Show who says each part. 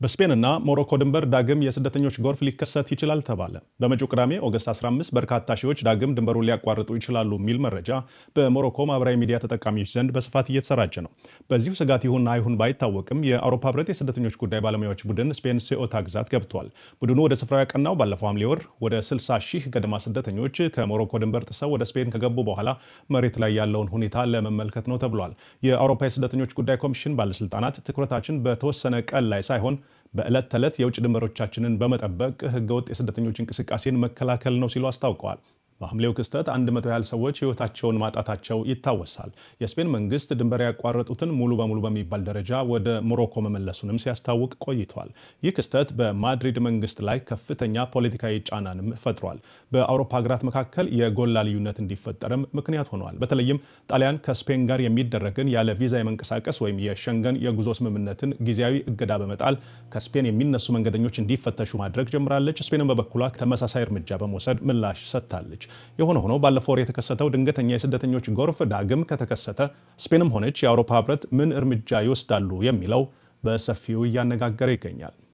Speaker 1: በስፔንና ሞሮኮ ድንበር ዳግም የስደተኞች ጎርፍ ሊከሰት ይችላል ተባለ። በመጪው ቅዳሜ ኦገስት 15 በርካታ ሺዎች ዳግም ድንበሩን ሊያቋርጡ ይችላሉ የሚል መረጃ በሞሮኮ ማህበራዊ ሚዲያ ተጠቃሚዎች ዘንድ በስፋት እየተሰራጨ ነው። በዚሁ ስጋት ይሁን አይሁን ባይታወቅም የአውሮፓ ህብረት የስደተኞች ጉዳይ ባለሙያዎች ቡድን ስፔን ሲኦታ ግዛት ገብቷል። ቡድኑ ወደ ስፍራው ያቀናው ባለፈው ሐምሌ ወር ወደ 60 ሺህ ገደማ ስደተኞች ከሞሮኮ ድንበር ጥሰው ወደ ስፔን ከገቡ በኋላ መሬት ላይ ያለውን ሁኔታ ለመመልከት ነው ተብሏል። የአውሮፓ የስደተኞች ጉዳይ ኮሚሽን ባለስልጣናት ትኩረታችን በተወሰነ ቀን ላይ ሳይሆን በዕለት ተዕለት የውጭ ድንበሮቻችንን በመጠበቅ ህገወጥ የስደተኞች እንቅስቃሴን መከላከል ነው ሲሉ አስታውቀዋል። በሐምሌው ክስተት 100 ያህል ሰዎች ህይወታቸውን ማጣታቸው ይታወሳል። የስፔን መንግስት ድንበር ያቋረጡትን ሙሉ በሙሉ በሚባል ደረጃ ወደ ሞሮኮ መመለሱንም ሲያስታውቅ ቆይቷል። ይህ ክስተት በማድሪድ መንግስት ላይ ከፍተኛ ፖለቲካዊ ጫናንም ፈጥሯል። በአውሮፓ ሀገራት መካከል የጎላ ልዩነት እንዲፈጠርም ምክንያት ሆኗል። በተለይም ጣሊያን ከስፔን ጋር የሚደረግን ያለ ቪዛ የመንቀሳቀስ ወይም የሸንገን የጉዞ ስምምነትን ጊዜያዊ እገዳ በመጣል ከስፔን የሚነሱ መንገደኞች እንዲፈተሹ ማድረግ ጀምራለች። ስፔንን በበኩሏ ተመሳሳይ እርምጃ በመውሰድ ምላሽ ሰጥታለች። የሆነ ሆኖ ባለፈው ወር የተከሰተው ድንገተኛ የስደተኞች ጎርፍ ዳግም ከተከሰተ ስፔንም ሆነች የአውሮፓ ህብረት ምን እርምጃ ይወስዳሉ የሚለው በሰፊው እያነጋገረ ይገኛል።